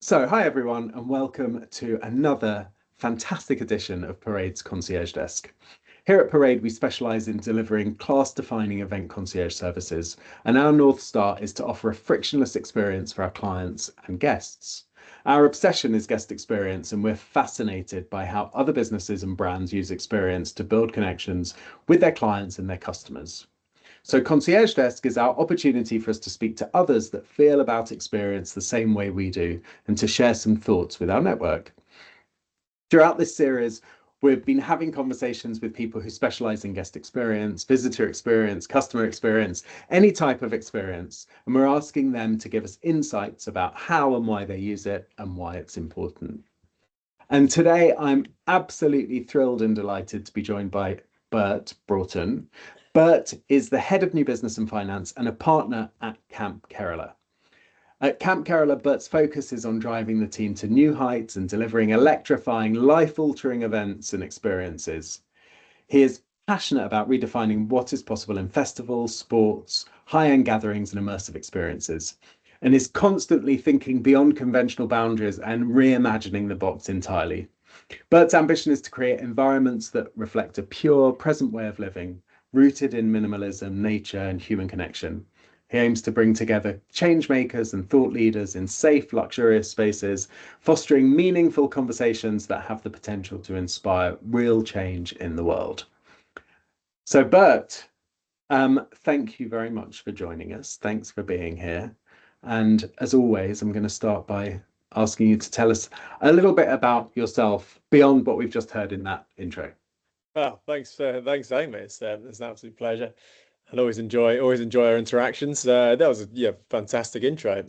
Hi everyone, and welcome to another fantastic edition of Parade's Concierge Desk. Here at Parade, we specialise in delivering class-defining event concierge services, and our North Star is to offer a frictionless experience for our clients and guests. Our obsession is guest experience, and we're fascinated by how other businesses and brands use experience to build connections with their clients and their customers. So Concierge Desk is our opportunity for us to speak to others that feel about experience the same way we do and to share some thoughts with our network. Throughout this series, we've been having conversations with people who specialize in guest experience, visitor experience, customer experience, any type of experience. And we're asking them to give us insights about how and why they use it and why it's important. And today I'm absolutely thrilled and delighted to be joined by Bert Broughton. Bert is the head of new business and finance and a partner at Camp Kerala. At Camp Kerala, Bert's focus is on driving the team to new heights and delivering electrifying, life-altering events and experiences. He is passionate about redefining what is possible in festivals, sports, high-end gatherings, and immersive experiences, and is constantly thinking beyond conventional boundaries and reimagining the box entirely. Bert's ambition is to create environments that reflect a pure, present way of living, rooted in minimalism, nature, and human connection. He aims to bring together change makers and thought leaders in safe, luxurious spaces, fostering meaningful conversations that have the potential to inspire real change in the world. So, Bert, thank you very much for joining us. Thanks for being here. And as always, I'm going to start by asking you to tell us a little bit about yourself beyond what we've just heard in that intro. Oh, thanks, Amy. It's an absolute pleasure. And always enjoy our interactions. That was a fantastic intro.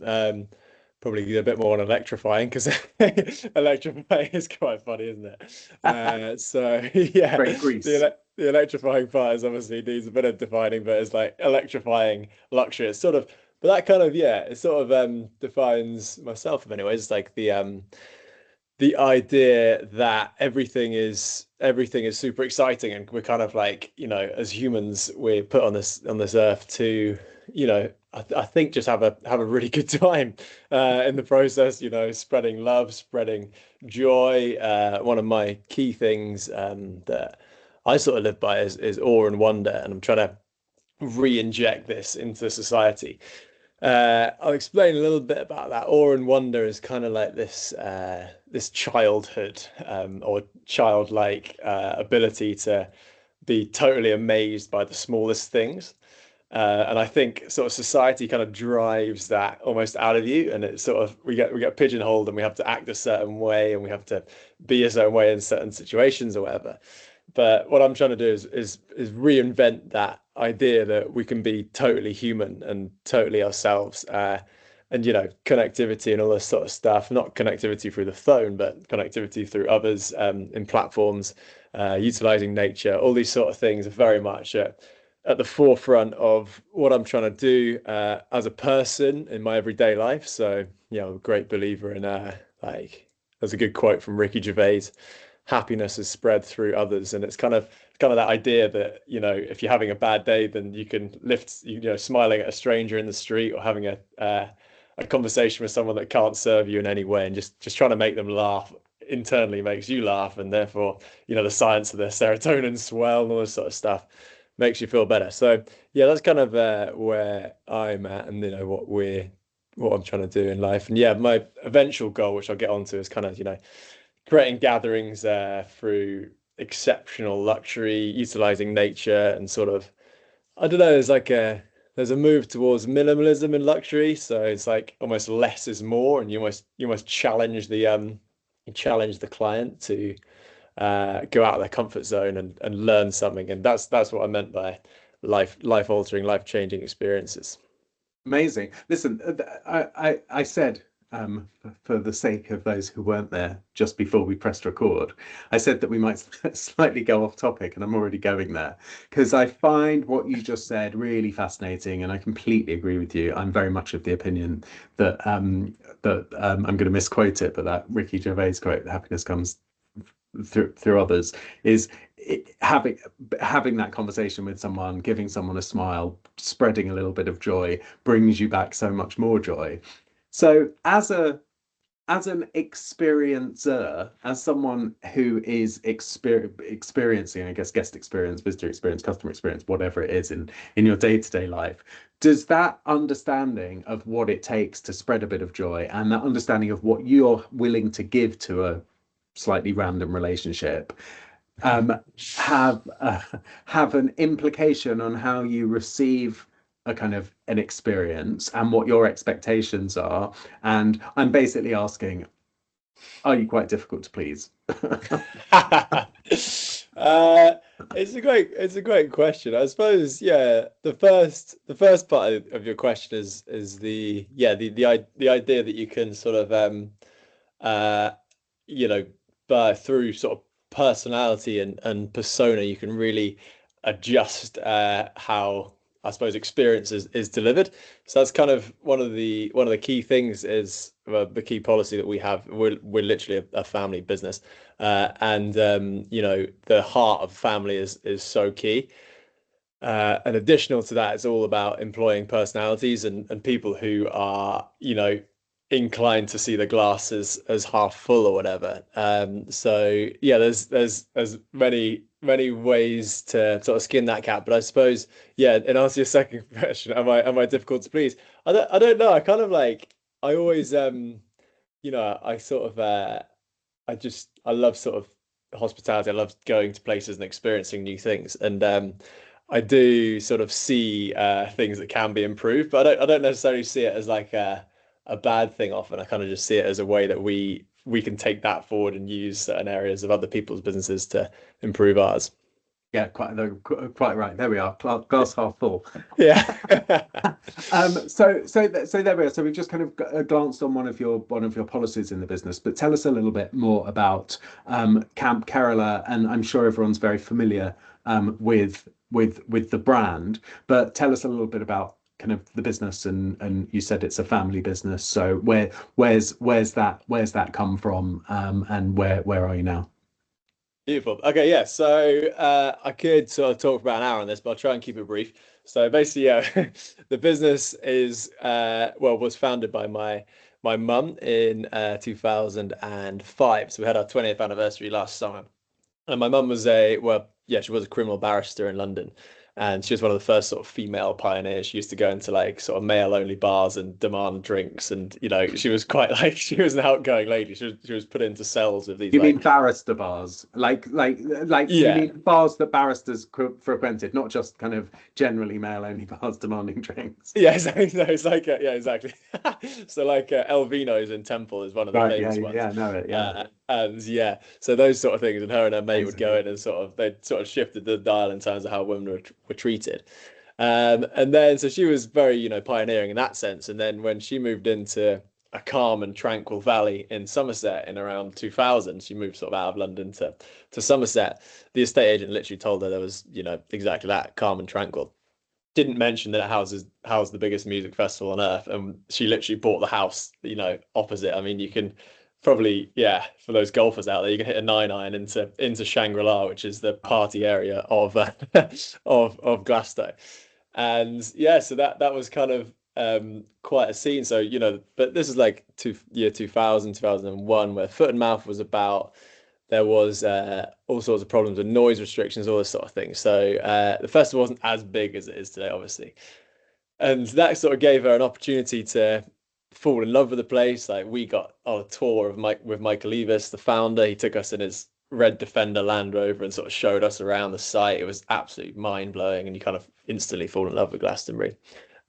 Probably a bit more on electrifying because electrifying is quite funny, isn't it? Yeah, Great Greece. the electrifying part is obviously needs a bit of defining, but it's like electrifying luxury. It's sort of, but that kind of it sort of defines myself in many ways. It's like the idea that everything is super exciting, and we're kind of like, as humans, we're put on this earth to, I think just have a really good time in the process, spreading love, spreading joy. One of my key things that I sort of live by is awe and wonder, and I'm trying to re-inject this into society. I'll explain a little bit about that. Awe and wonder is kind of like this childhood or childlike ability to be totally amazed by the smallest things. And I think sort of society kind of drives that almost out of you, and it's sort of we get pigeonholed, and we have to act a certain way, and we have to be a certain way in certain situations or whatever. But what I'm trying to do is reinvent that idea that we can be totally human and totally ourselves. And connectivity and all this sort of stuff, not connectivity through the phone, but connectivity through others in platforms, utilizing nature, all these sort of things are very much at the forefront of what I'm trying to do as a person in my everyday life. So, I'm a great believer in there's a good quote from Ricky Gervais: happiness is spread through others. And it's kind of that idea that, if you're having a bad day, then you can lift, smiling at a stranger in the street, or having a conversation with someone that can't serve you in any way, and just trying to make them laugh internally makes you laugh, and therefore, the science of the serotonin swell and all this sort of stuff makes you feel better. So yeah, that's kind of where I'm at, and what I'm trying to do in life. And yeah, my eventual goal, which I'll get onto, is kind of creating gatherings through exceptional luxury, utilizing nature, and sort of, I don't know, there's a move towards minimalism in luxury. So it's like almost less is more, and you almost challenge the client to go out of their comfort zone and learn something. And that's what I meant by life altering, life changing experiences. Amazing. Listen, I said, for the sake of those who weren't there just before we pressed record, I said that we might slightly go off topic, and I'm already going there because I find what you just said really fascinating, and I completely agree with you. I'm very much of the opinion that I'm going to misquote it, but that Ricky Gervais quote, "Happiness comes through others," is having that conversation with someone, giving someone a smile, spreading a little bit of joy brings you back so much more joy. So as a as an experiencer, as someone who is experiencing, I guess, guest experience, visitor experience, customer experience, whatever it is in your day-to-day life, does that understanding of what it takes to spread a bit of joy and that understanding of what you're willing to give to a slightly random relationship um, have an implication on how you receive a kind of an experience and what your expectations are? And I'm basically asking, are you quite difficult to please? Uh, it's a great question. I suppose, yeah, the first part of your question is the idea that you can sort of uh you know, through sort of personality and persona, you can really adjust how I suppose experience is delivered. So that's kind of one of the key things is the key policy that we have. We're literally a family business, and the heart of family is so key. And additional to that, it's all about employing personalities and people who are, inclined to see the glass as half full or whatever. So yeah, there's many ways to sort of skin that cat. But I suppose, yeah, and answer your second question, am I difficult to please? I don't know. I kind of like I always I sort of I love sort of hospitality. I love going to places and experiencing new things. And I do sort of see things that can be improved, but I don't necessarily see it as like a bad thing often. I kind of just see it as a way that we can take that forward and use certain areas of other people's businesses to improve ours. Yeah, quite right. There we are. Glass half full. Yeah. So there we are. So we've just kind of glanced on one of your policies in the business, but tell us a little bit more about Camp Kerala, and I'm sure everyone's very familiar with the brand, but tell us a little bit about kind of the business, and you said it's a family business. So where's that come from, and where are you now? Beautiful. Okay, yeah. So I could sort of talk for about an hour on this, but I'll try and keep it brief. So basically, yeah, the business was founded by my mum in 2005. So we had our 20th anniversary last summer. And my mum was she was a criminal barrister in London. And she was one of the first sort of female pioneers. She used to go into like sort of male only bars and demand drinks. And, she was quite like, she was an outgoing lady. She was put into cells with these You mean like, barrister bars, like you yeah, mean bars that barristers frequented, not just kind of generally male-only bars demanding drinks. yeah, exactly. No, it's like yeah, exactly. So like El Vino's in Temple is one of the Right, yeah, famous yeah, ones. yeah, know it, yeah. And yeah, so those sort of things, and her and her mate would go Amazing. in and they sort of shifted the dial in terms of how women were treated. And then so she was very, pioneering in that sense. And then when she moved into a calm and tranquil valley in Somerset in around 2000, she moved sort of out of London to Somerset. The estate agent literally told her there was, exactly that, calm and tranquil. Didn't mention that it housed the biggest music festival on earth, and she literally bought the house, opposite. I mean, you can probably, yeah, for those golfers out there, you can hit a 9 iron into Shangri-La, which is the party area of of Glasgow. And yeah, so that was kind of quite a scene. So, but this is like 2000, 2001, where Foot and Mouth was about. There was all sorts of problems with noise restrictions, all this sort of thing. So the festival wasn't as big as it is today, obviously. And that sort of gave her an opportunity to fall in love with the place. Like we got on a tour with Michael Levis, the founder. He took us in his red Defender Land Rover and sort of showed us around the site. It was absolutely mind blowing, and you kind of instantly fall in love with Glastonbury.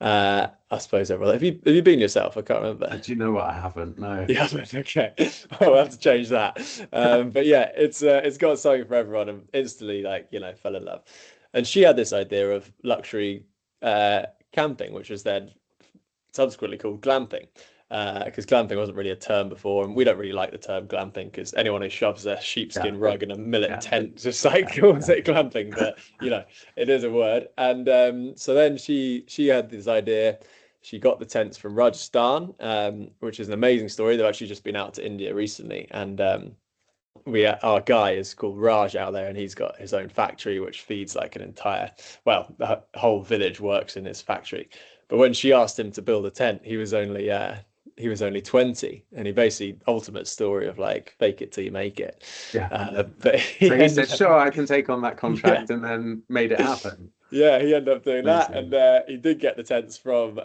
I suppose everyone. Have you been yourself? I can't remember. Do you know what? I haven't? No. You haven't. Okay, well, we'll have to change that. But yeah, it's got something for everyone, and instantly like fell in love. And she had this idea of luxury camping, which was then subsequently called glamping. Because glamping wasn't really a term before, and we don't really like the term glamping because anyone who shoves a Yeah, sheepskin rug in a millet yeah, tent just like yeah, calls yeah. it glamping. But it is a word. And so then she had this idea. She got the tents from Rajasthan, which is an amazing story. They've actually just been out to India recently, and our guy is called Raj out there, and he's got his own factory which feeds like an entire, well, the whole village works in his factory. But when she asked him to build a tent, he was only he was only 20, and he basically ultimate story of like fake it till you make it. Yeah. But So he he said, ended up, sure, I can take on that yeah, contract, and then made it happen. yeah, he ended up doing that, and Amazing. he did get the tents from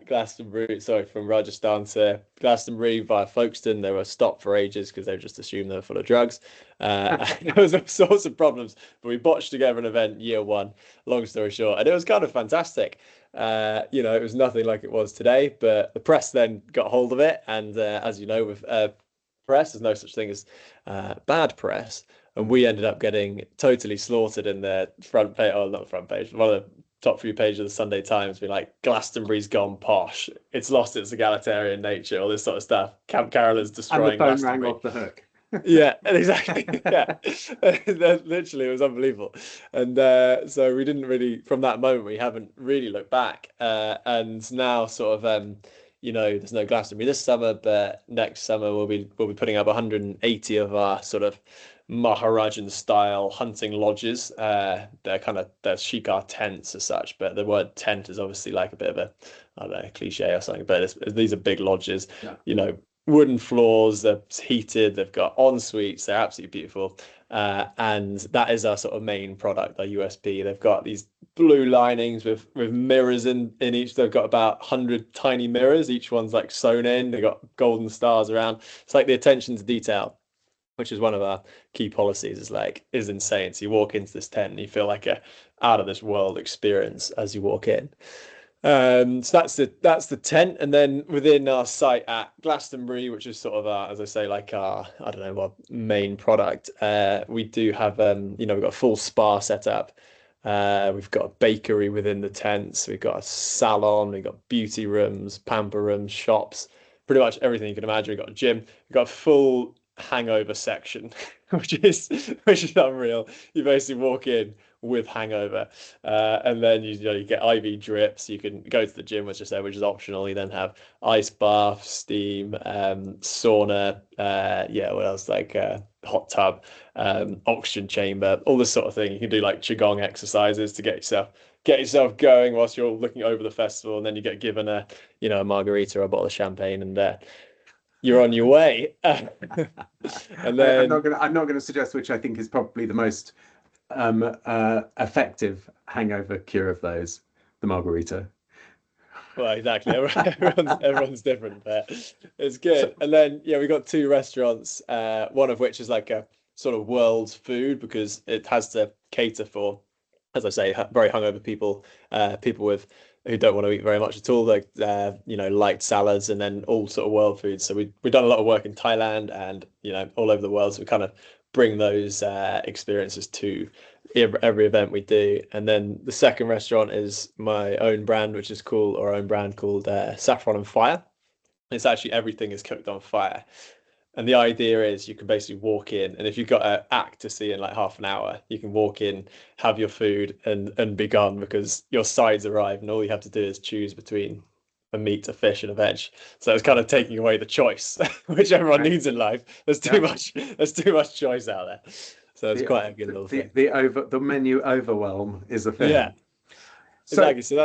Glastonbury, sorry, from Rajasthan to Glastonbury via Folkestone. They were stopped for ages because they just assumed they were full of drugs. And there was all sorts of problems, but we botched together an event year one. Long story short, and it was kind of fantastic. It was nothing like it was today, but the press then got hold of it, and as you know, with press, there's no such thing as bad press. And we ended up getting totally slaughtered in the front page, or not front page, one of the top few pages of the Sunday Times, being like, Glastonbury's gone posh, it's lost its egalitarian nature, all this sort of stuff. Camp Carolyn's And the destroying phone rang Glastonbury. off the hook. Yeah, exactly. Yeah, literally, it was unbelievable. And so we didn't really, from that moment, we haven't really looked back. And now, sort of, there's no Glastonbury this summer, but next summer we'll be putting up 180 of our sort of Maharajan style hunting lodges. They're shikar tents as such, but the word tent is obviously like a bit of a, I don't know, cliche or something. But these are big lodges, Yeah. wooden floors, they're heated, they've got en suites, they're absolutely beautiful. And that is our sort of main product, our USP. They've got these blue linings with mirrors in each. They've got about 100 tiny mirrors. Each one's like sewn in. They've got golden stars around. It's like the attention to detail, which is one of our key policies, is insane. So you walk into this tent and you feel like a out of this world experience as you walk in. So that's the tent, and then within our site at Glastonbury, which is sort of our, as I say, like our, I don't know, our main product. We do have we've got a full spa set up. We've got a bakery within the tents. We've got a salon. We've got beauty rooms, pamper rooms, shops, pretty much everything you can imagine. We've got a gym. We've got a full hangover section, which is unreal. You basically walk in with hangover, and then you get IV drips. You can go to the gym, which is optional. You then have ice bath, steam, sauna, what else, like hot tub, oxygen chamber, all this sort of thing. You can do like qigong exercises to get yourself going whilst you're looking over the festival, and then you get given a margarita or a bottle of champagne, and you're on your way. And I'm then not gonna suggest which I think is probably the most effective hangover cure of those, the margarita. well, exactly. Everyone's different, but it's So, good. And then we got two restaurants, one of which is like a sort of world food because it has to cater for, as I say, very hungover people, people who don't want to eat very much at all, like light salads, and then all sort of world foods. So we've done a lot of work in Thailand and all over the world. So we kind of bring those experiences to every event we do. And then the second restaurant is my own brand, which is called, or own brand called Saffron and Fire. It's actually everything is cooked on fire. And the idea is you can basically walk in, and if you've got an act to see in like half an hour, you can walk in, have your food, and be gone because your sides arrive, and all you have to do is choose between a meat, a fish, and a veg. So it's kind of taking away the choice, which everyone right. needs in life. There's too Yeah. much. There's too much choice out there. So it's The quite a good little thing. the menu overwhelm is a Yeah, thing. So exactly. So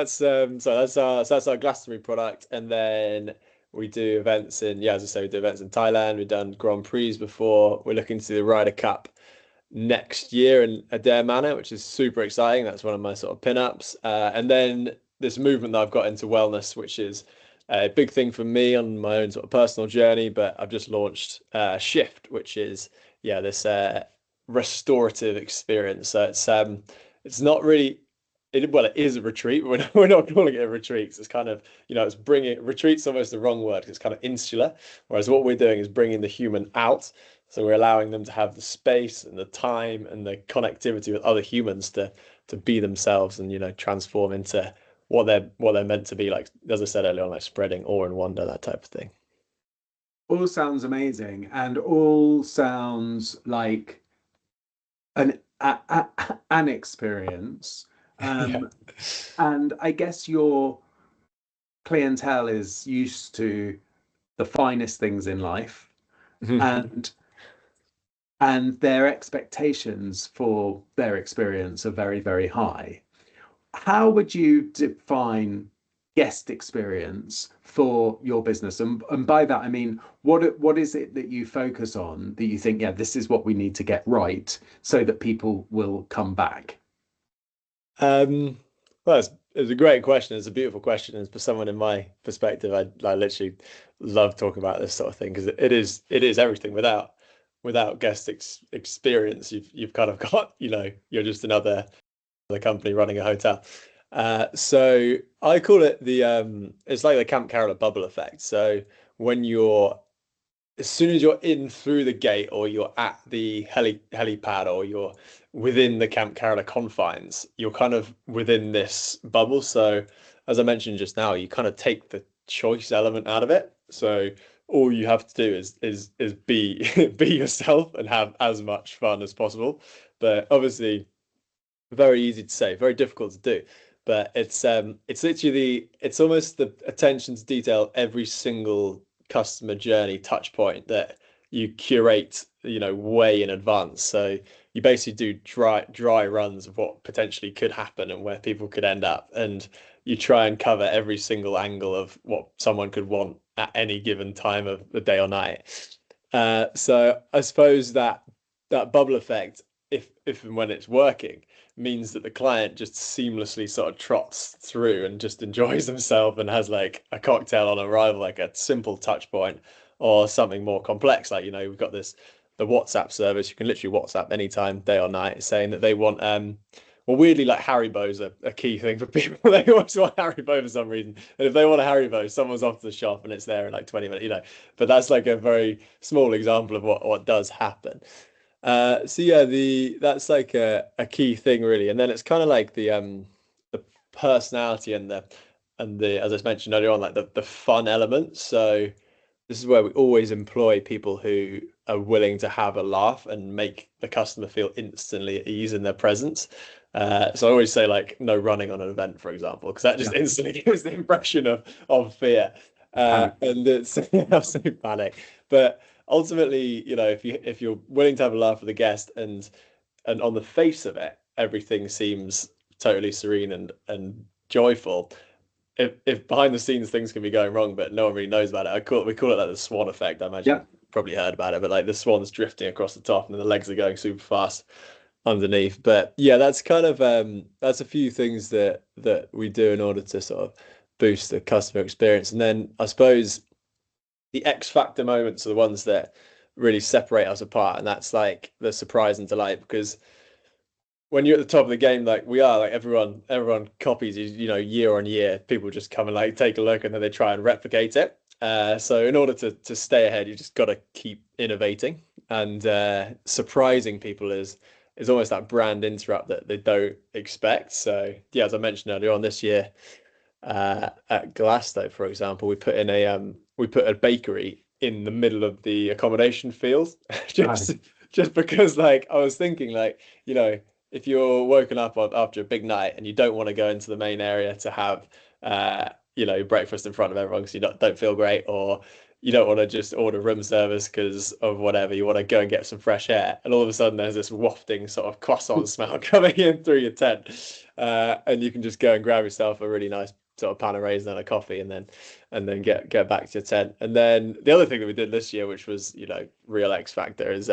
that's our Glastonbury product, and then we do events in, as I say, we do events in Thailand. We've done Grand Prix before. We're looking to do the Ryder Cup next year in Adair Manor, which is super exciting. That's one of my sort of pin-ups. And then this movement that I've got into wellness, which is a big thing for me on my own sort of personal journey. But I've just launched Shift, which is this restorative experience. So it's not really it is a retreat, but we're not calling it a retreat. It's kind of, it's bringing, retreat's almost the wrong word because it's kind of insular. Whereas what we're doing is bringing the human out. So we're allowing them to have the space and the time and the connectivity with other humans to be themselves and, transform into what they're meant to be, like, as I said earlier on, like spreading awe and wonder, that type of thing. all sounds amazing, and all sounds like an experience. Yeah. And I guess your clientele is used to the finest things in life, and their expectations for their experience are very, very high. How would you define guest experience for your business? And by that, I mean, what is it that you focus on that you think, yeah, this is what we need to get right so that people will come back? Um, well, it's a great question. It's a beautiful question. And for someone in my perspective, I literally love talking about this sort of thing because it is everything. Without guest experience, you've kind of got, you're just another company running a hotel. So I call it it's like the Camp Carola bubble effect. So when you're as soon as you're in through the gate or you're at the helipad or you're within the Camp Carola confines, you're kind of within this bubble. So as I mentioned just now, you kind of take the choice element out of it. So all you have to do is be be yourself and have as much fun as possible. But obviously very easy to say, very difficult to do. But it's literally it's almost the attention to detail every single customer journey touch point that you curate, way in advance. So you basically do dry runs of what potentially could happen and where people could end up. And you try and cover every single angle of what someone could want at any given time of the day or night. So I suppose that bubble effect, if and when it's working, means that the client just seamlessly sort of trots through and just enjoys themselves and has like a cocktail on arrival, like a simple touch point, or something more complex. Like, we've got the WhatsApp service. You can literally WhatsApp anytime, day or night, saying that they want well, weirdly, like Haribo's a key thing for people. They always want Haribo for some reason. And if they want a Haribo, someone's off to the shop and it's there in like 20 minutes, But that's like a very small example of what does happen. So yeah, the that's like a key thing really, and then it's kind of like the personality and the as I mentioned earlier on, like the fun element. So this is where we always employ people who are willing to have a laugh and make the customer feel instantly at ease in their presence. So I always say like no running on an event, for example, because that just Yeah, instantly gives the impression of fear. panic. And it's absolute panic. But ultimately, if you're willing to have a laugh with the guest and on the face of it, everything seems totally serene and joyful. If behind the scenes things can be going wrong, but no one really knows about it. We call it like the swan effect. I imagine Yeah. you've probably heard about it, but like the swan's drifting across the top and then the legs are going super fast underneath. But yeah, that's kind of that's a few things that we do in order to sort of boost the customer experience. And then I suppose the X factor moments are the ones that really separate us apart, and that's like the surprise and delight because when you're at the top of the game, like we are, like everyone copies you, year on year. People just come and like take a look and then they try and replicate it. So in order to stay ahead, you just got to keep innovating and surprising people is almost that brand interrupt that they don't expect. So yeah, as I mentioned earlier on this year, at Glasgow, for example, we put a bakery in the middle of the accommodation field, Right. just just because like I was thinking like if you're woken up after a big night and you don't want to go into the main area to have breakfast in front of everyone because you don't feel great, or you don't want to just order room service because of whatever, you want to go and get some fresh air, and all of a sudden there's this wafting sort of croissant smell coming in through your tent, and you can just go and grab yourself a really nice sort of pan of raisin and a coffee, and then get back to your tent. And then the other thing that we did this year, which was real X factor, is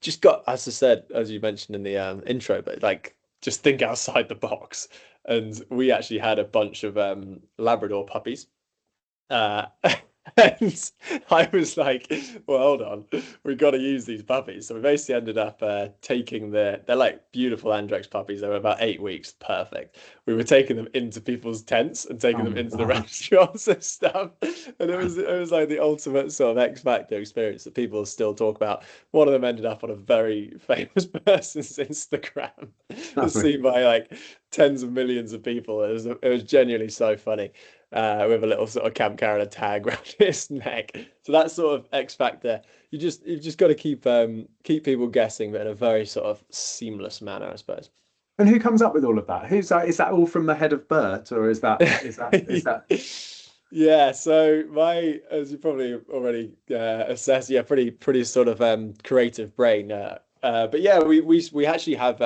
just got, as I said, as you mentioned in the intro, but like just think outside the box. And we actually had a bunch of Labrador puppies. Uh, and I was like, well, hold on, we've got to use these puppies. So we basically ended up taking they're like beautiful Andrex puppies. They were about 8 weeks, perfect. We were taking them into people's tents and taking Oh them my into the God. restaurants and stuff. And it was like the ultimate sort of X Factor experience that people still talk about. One of them ended up on a very famous person's Instagram. It's seen by like tens of millions of people. It was genuinely so funny with a little sort of Camp Carola tag around his neck. So that sort of X factor, you've just got to keep people guessing, but in a very sort of seamless manner, I suppose. And who comes up with all of that? Who's that? Is that all from the head of Bert, or is that? Yeah, so as you probably already assessed, yeah, pretty sort of creative brain. But yeah, we actually have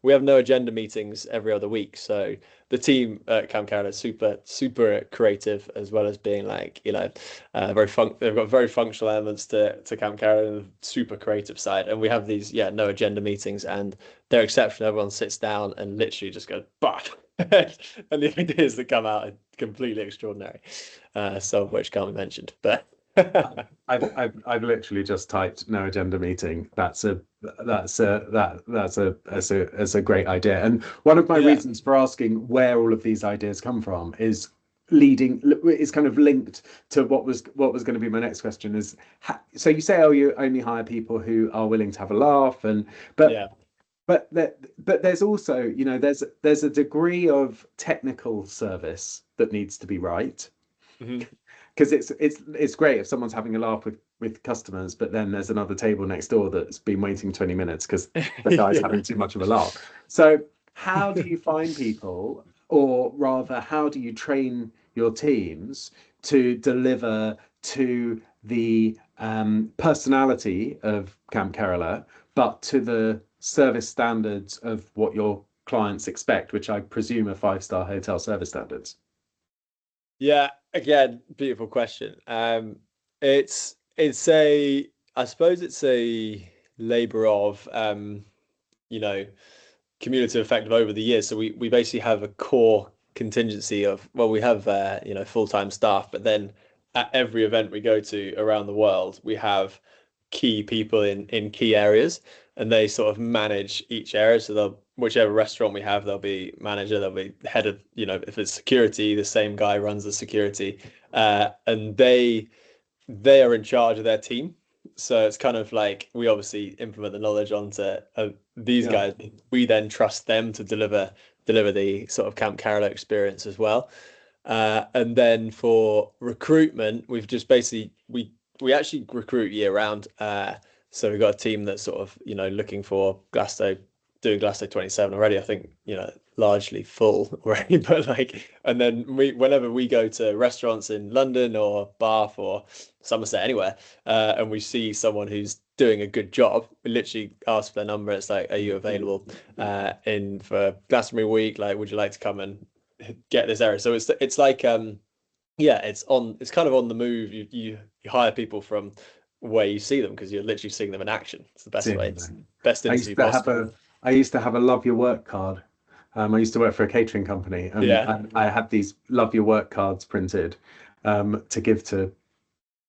we have no agenda meetings every other week. So the team at Camp Carroll is super creative, as well as being like, they've got very functional elements to Camp Carroll and super creative side. And we have these no agenda meetings, and they're exceptional. Everyone sits down and literally just goes bah. And the ideas that come out are completely extraordinary. Some of which can't be mentioned, but I've literally just typed no agenda meeting. That's a great idea. And one of my yeah. reasons for asking where all of these ideas come from is kind of linked to what was going to be my next question is so you say, oh, you only hire people who are willing to have a laugh, and but Yeah. but there's also, there's a degree of technical service that needs to be right, Mhm. because it's great if someone's having a laugh with customers, but then there's another table next door that's been waiting 20 minutes because the guy's Yeah. having too much of a laugh. So how do you find people, or rather, how do you train your teams to deliver to the personality of Camp Kerala, but to the service standards of what your clients expect, which I presume are five-star hotel service standards? Yeah, again, beautiful question. It's a I suppose it's a labor of you know, cumulative effect of over the years. So we basically have a core contingency of, well, we have full-time staff, but then at every event we go to around the world, we have key people in key areas, and they sort of manage each area. So they'll whichever restaurant we have, there'll be manager, there'll be head of, if it's security, the same guy runs the security, and they are in charge of their team. So it's kind of like we obviously implement the knowledge onto these Yeah. guys. We then trust them to deliver the sort of Camp Carolo experience as well. And then for recruitment, we've just basically we actually recruit year round. So we've got a team that's sort of looking for Glasto, doing Glasto 27 already. I think largely full already, but like, and then whenever we go to restaurants in London or Bath or Somerset, anywhere, and we see someone who's doing a good job, we literally ask for their number. It's like, are you available in for Glastonbury week? Like, would you like to come and get this area? So it's like it's kind of on the move. You hire people from where you see them, because you're literally seeing them in action. It's the best way. Seeing It's the them. best I used interview to have possible. a I used to have a love your work card. I used to work for a catering company, and Yeah. I had these love your work cards printed to give to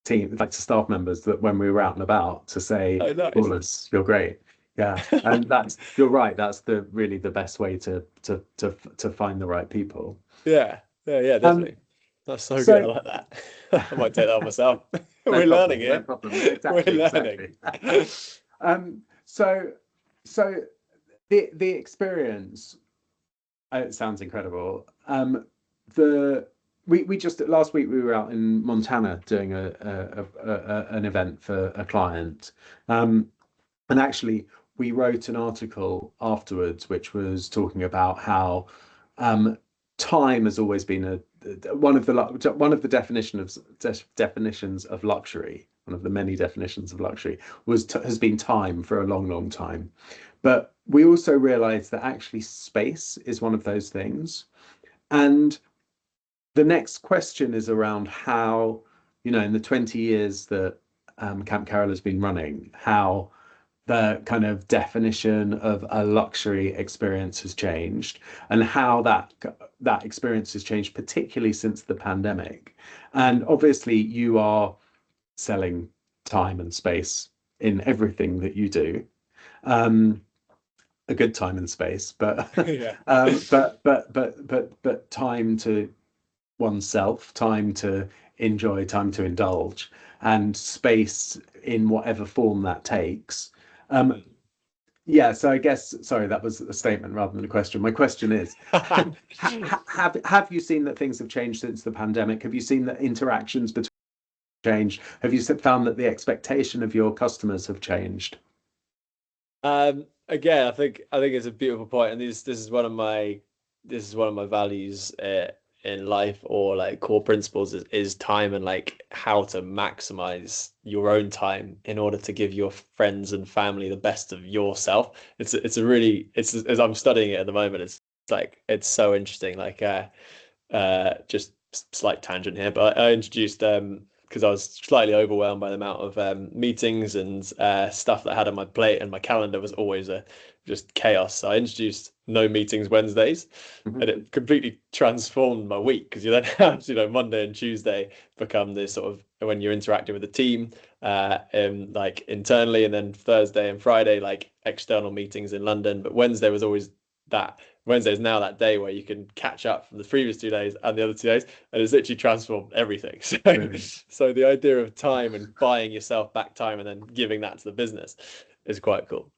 like to staff members, that when we were out and about, to say, Oh, nice. Paulus, you're great. Yeah. And you're right, that's the best way to find the right people. Yeah. Yeah. Yeah. Um, Definitely. That's so good. I so like that. I might take that on myself. no We're learning problem, no here. problem. We're Exactly, learning. exactly. So so the experience, it sounds incredible. The we just last week we were out in Montana doing an event for a client, and actually we wrote an article afterwards which was talking about how um, time has always been one of the definitions of luxury. One of the many definitions of luxury has been time for a long time. But we also realized that actually space is one of those things. And the next question is around how, in the 20 years that Camp Carroll has been running, how the kind of definition of a luxury experience has changed, and how that experience has changed, particularly since the pandemic. And obviously, you are selling time and space in everything that you do. Um, a good time and space, but Yeah. but time to oneself, time to enjoy, time to indulge, and space in whatever form that takes. Um, yeah, so I guess, sorry, that was a statement rather than a question. My question is, have you seen that things have changed since the pandemic? Have you seen that interactions between changed? Have you found that the expectation of your customers have changed? Again, I think it's a beautiful point, and this is one of my values in life or like core principles is time and like how to maximize your own time in order to give your friends and family the best of yourself. It's a really it's as I'm studying it at the moment, it's like it's so interesting. Like just slight tangent here, but I introduced because I was slightly overwhelmed by the amount of meetings and stuff that I had on my plate, and my calendar was always just chaos. So I introduced no meetings Wednesdays, Mhm. and it completely transformed my week because you then have, Monday and Tuesday become this sort of when you're interacting with the team, and like internally, and then Thursday and Friday like external meetings in London. But Wednesday was always that. Wednesday is now that day where you can catch up from the previous 2 days and the other 2 days, and it's literally transformed everything. So, Really? so the idea of time and buying yourself back time and then giving that to the business is quite cool.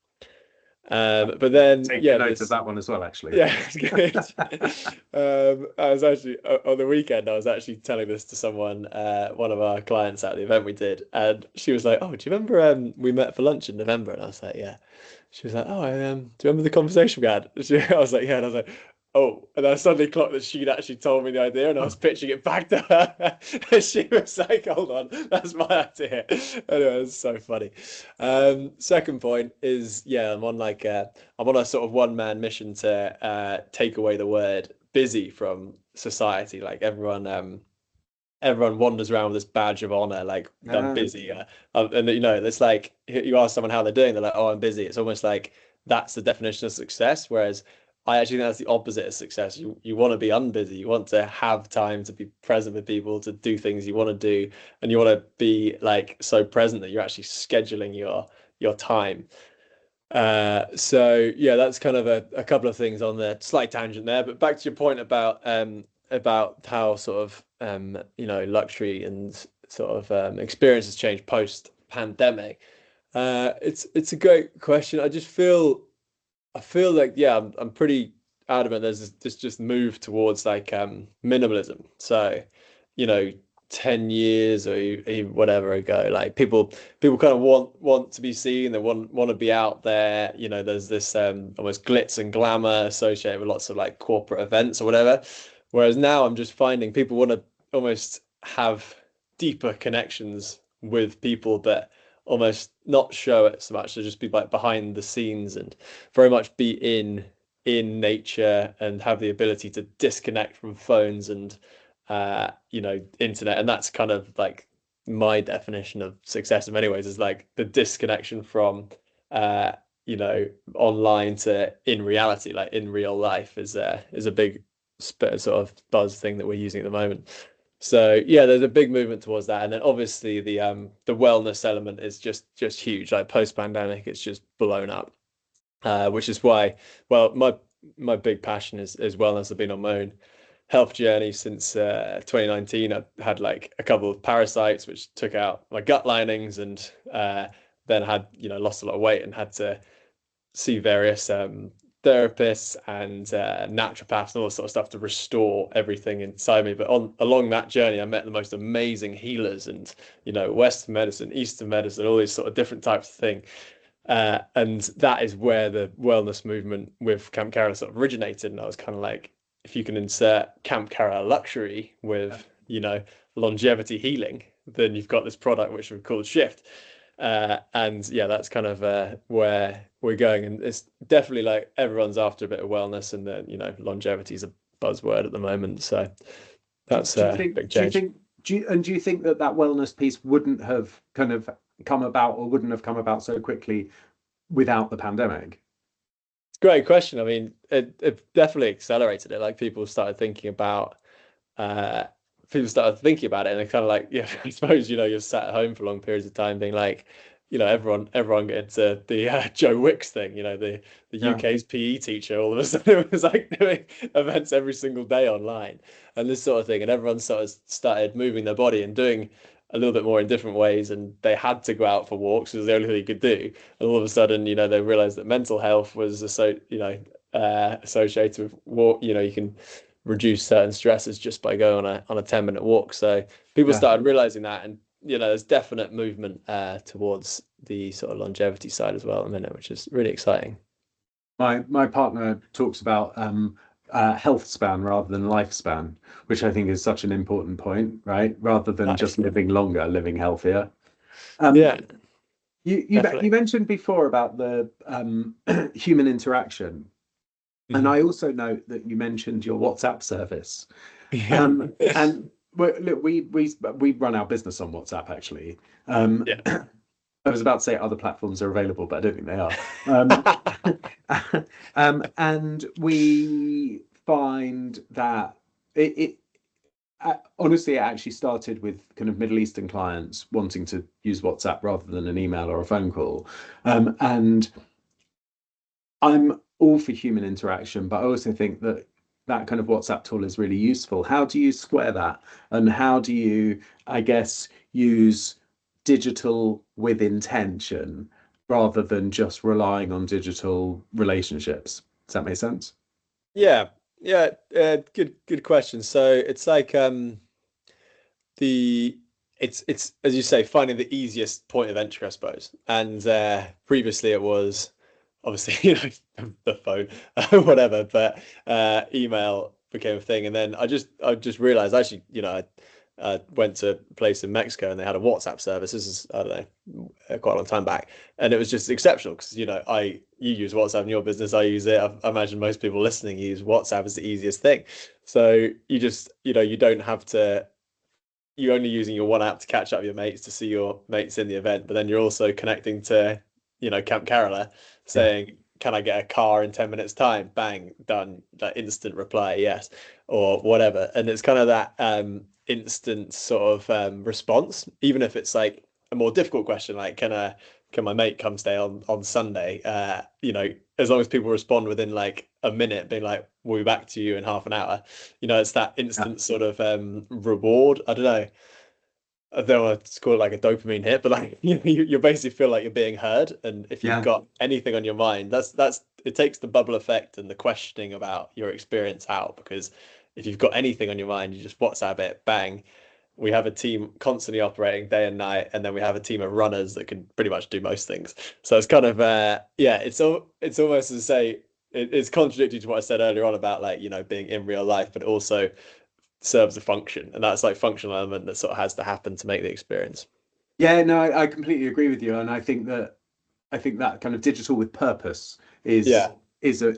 But then, Take a yeah, note of this that one as well, actually. yeah, it's good. I was actually on the weekend. I was actually telling this to someone, one of our clients at the event we did, and she was like, "Oh, do you remember we met for lunch in November?" And I was like, "Yeah." She was like, "Oh, do you remember the conversation we had?" I was like, "Yeah," and I was like, "Oh," and I suddenly clocked that she'd actually told me the idea, and I was pitching it back to her, and she was like, "Hold on, that's my idea." Anyway, it was so funny. Second point is, yeah, I'm on a sort of one man mission to take away the word busy from society. Like everyone wanders around with this badge of honor, like I'm Ah, busy. And it's like you ask someone how they're doing, they're like, "Oh, I'm busy." It's almost like that's the definition of success. Whereas I actually think that's the opposite of success. You want to be unbusy. You want to have time to be present with people, to do things you want to do, and you want to be like so present that you're actually scheduling your time. So yeah, that's kind of a couple of things on the slight tangent there. But back to your point about how sort of luxury and sort of experiences change post pandemic. It's a great question. I feel like yeah, I'm pretty adamant. There's this just move towards like minimalism. So, you know, 10 years or whatever ago, like people kind of want to be seen. They want to be out there. There's this almost glitz and glamour associated with lots of like corporate events or whatever. Whereas now I'm just finding people want to almost have deeper connections with people, but almost not show it so much. So just be like behind the scenes and very much be in nature and have the ability to disconnect from phones and internet. And that's kind of like my definition of success in many ways, is like the disconnection from uh online to in reality, like in real life, is a big sort of buzz thing that we're using at the moment. So yeah, there's a big movement towards that, and then obviously the wellness element is just huge. Like post pandemic, it's just blown up, which is why, well, my big passion is wellness. I've been on my own health journey since 2019. I had like a couple of parasites which took out my gut linings, and then had lost a lot of weight and had to see various therapists and naturopaths and all this sort of stuff to restore everything inside me. But on along that journey, I met the most amazing healers, and Western medicine, Eastern medicine, all these sort of different types of thing. And that is where the wellness movement with Camp Carroll sort of originated. And I was kind of like, if you can insert Camp Carroll luxury with, longevity healing, then you've got this product which we call Shift. And yeah, that's kind of where we're going. And it's definitely like everyone's after a bit of wellness, and then, longevity is a buzzword at the moment. So that's do you a think? big Do you change. think? Do you think that that wellness piece wouldn't have kind of come about, or wouldn't have come about so quickly without the pandemic? Great question. I mean, it definitely accelerated it. Like uh people started thinking about it, and they're kind of like, yeah, I suppose, you're sat at home for long periods of time being like, everyone get into the Joe Wicks thing, the Yeah. UK's PE teacher all of a sudden was like doing events every single day online and this sort of thing, and everyone sort of started moving their body and doing a little bit more in different ways, and they had to go out for walks. It was the only thing you could do, and all of a sudden, they realized that mental health was associated with walk. You can reduce certain stresses just by going on a 10-minute walk. So people Yeah. started realizing that, and there's definite movement towards the sort of longevity side as well at the minute, which is really exciting. My partner talks about health span rather than lifespan, which I think is such an important point, right? Rather than just Nice. living longer, living healthier. Um, Yeah, you definitely. mentioned before about the human interaction, and Mhm. I also note that you mentioned your WhatsApp service. Yeah. And look, we run our business on WhatsApp actually. Yeah. I was about to say other platforms are available, but I don't think they are. And we find that it honestly, it actually started with kind of Middle Eastern clients wanting to use WhatsApp rather than an email or a phone call. And I'm all for human interaction, but I also think that that kind of WhatsApp tool is really useful. How do you square that? And how do you, I guess, use digital with intention rather than just relying on digital relationships? Does that make sense? Yeah. Yeah. Good question. So it's like the it's as you say, finding the easiest point of entry, I suppose. And previously it was obviously, the phone, whatever, but email became a thing. And then I just realized actually, I went to a place in Mexico and they had a WhatsApp service. This is, I don't know, quite a long time back, and it was just exceptional because you use WhatsApp in your business, I use it. I imagine most people listening use WhatsApp as the easiest thing. So you just you don't have to, you're only using your one app to catch up with your mates, to see your mates in the event, but then you're also connecting to, Camp Carola, Yeah. saying, "Can I get a car in 10 minutes time?" Bang, done. That instant reply, yes, or whatever. And it's kind of that instant sort of response, even if it's like a more difficult question, like, can my mate come stay on Sunday? As long as people respond within like a minute, being like, "We'll be back to you in half an hour." It's that Yeah. instant sort of reward. I don't know. I don't want to call it like a dopamine hit, but like you basically feel like you're being heard. And if you've Yeah. got anything on your mind, that's it takes the bubble effect and the questioning about your experience out. Because if you've got anything on your mind, you just WhatsApp it, bang. We have a team constantly operating day and night, and then we have a team of runners that can pretty much do most things. So it's kind of yeah, it's almost to say it's contradictory to what I said earlier on about like being in real life, but also serves a function, and that's like functional element that sort of has to happen to make the experience. Yeah, no, I completely agree with you, and I think that kind of digital with purpose is Yeah. is a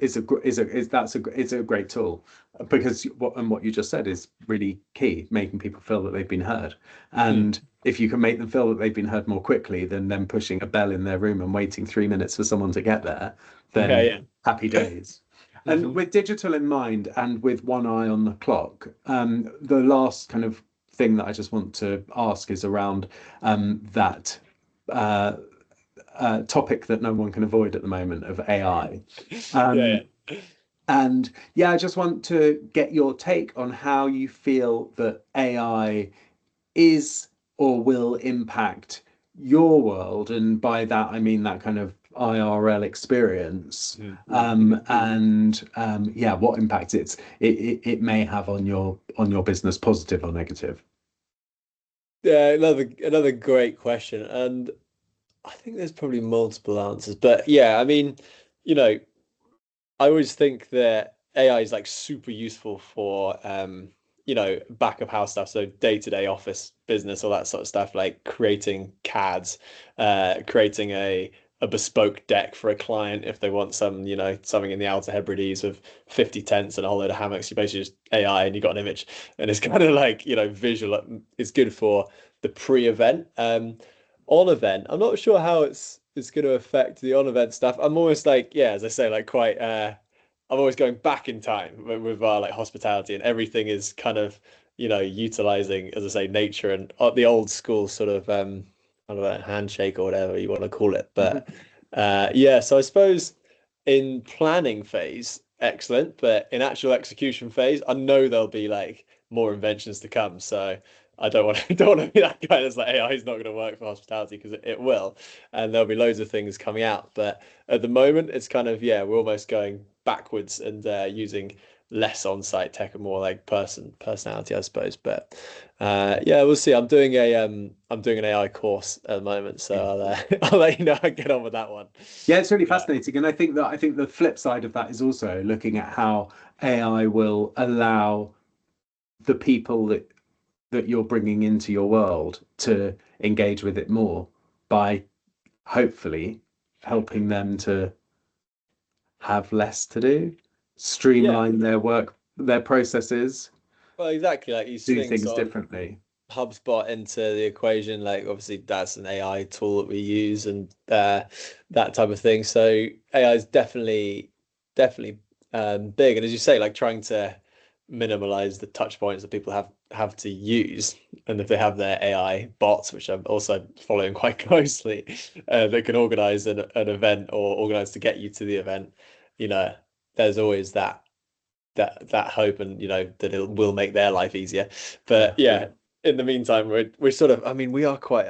great tool because what you just said is really key, making people feel that they've been heard. Mm. And if you can make them feel that they've been heard more quickly than them pushing a bell in their room and waiting 3 minutes for someone to get there, Yeah, then yeah. happy days. And Hmm. with digital in mind and with one eye on the clock, the last kind of thing that I just want to ask is around that uh, topic that no one can avoid at the moment of AI. Yeah, Um, and yeah, I just want to get your take on how you feel that AI is or will impact your world. And by that, I mean that kind of IRL experience. yeah. And yeah, what impact it may have on your business, positive or negative. Yeah, another great question, and I think there's probably multiple answers, but yeah, I mean, you know, I always think that AI is like super useful for back of house stuff, so day-to-day office business, all that sort of stuff, like creating CADs, creating a bespoke deck for a client if they want something in the Outer Hebrides with 50 tents and a whole load of hammocks. You basically just AI and you got an image, and it's kind of like visual. It's good for the pre-event. On event, I'm not sure how it's going to affect the on event stuff. I'm almost like, yeah, as I say, like quite I'm always going back in time with our like hospitality, and everything is kind of utilizing, as I say, nature and the old school sort of I don't know, handshake or whatever you want to call it. But yeah, so I suppose in planning phase, excellent, but in actual execution phase, I know there'll be like more inventions to come. So I don't want to don't want to be that guy that's like AI is not going to work for hospitality, because it will, and there'll be loads of things coming out. But at the moment, it's kind of, yeah, we're almost going backwards and using less on-site tech and more like personality, I suppose. But yeah, we'll see. I'm doing an AI course at the moment, so I'll let you know how I get on with that one. Yeah, it's really Yeah. fascinating. And I think the flip side of that is also looking at how AI will allow the people that you're bringing into your world to engage with it more by hopefully helping them to have less to do, Yeah. streamline their work, their processes, Well, exactly. Like you do swing things sort of differently. HubSpot into the equation, like obviously that's an AI tool that we use and that type of thing. So AI is definitely big. And as you say, like trying to minimize the touch points that people have to use. And if they have their AI bots, which I'm also following quite closely, that can organize an event or organize to get you to the event, you know, there's always that hope and that it will make their life easier. Yeah. But yeah, in the meantime, we're sort of, I mean, we are quite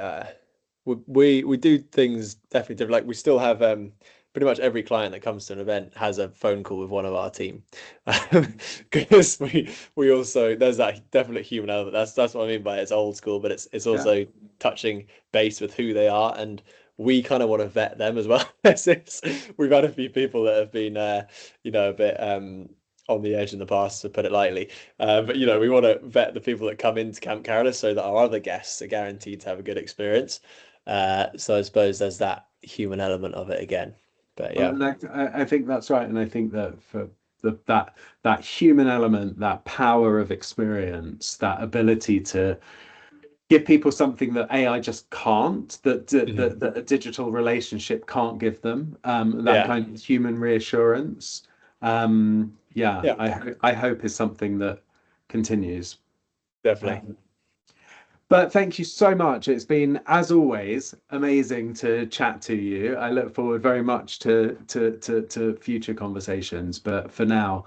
we do things definitely different. Like we still have pretty much every client that comes to an event has a phone call with one of our team. Because we also there's that definite human element. That's what I mean by it's old school, but it's Yeah. also touching base with who they are, and we kind of want to vet them as well. We've had a few people that have been a bit on the edge in the past, to put it lightly. But we want to vet the people that come into Camp Carolus so that our other guests are guaranteed to have a good experience. So I suppose there's that human element of it again. But Well, yeah, and I think that's right. And I think that for that human element, that power of experience, that ability to give people something that AI just can't, Mhm. that a digital relationship can't give them, that Yeah, kind of human reassurance. Yeah, yeah, I hope is something that continues. definitely. Um, but thank you so much. It's been, as always, amazing to chat to you. I look forward very much to future conversations. But for now,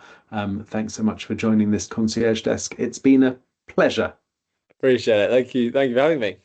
thanks so much for joining this concierge desk. It's been a pleasure. Appreciate it. Thank you. Thank you for having me.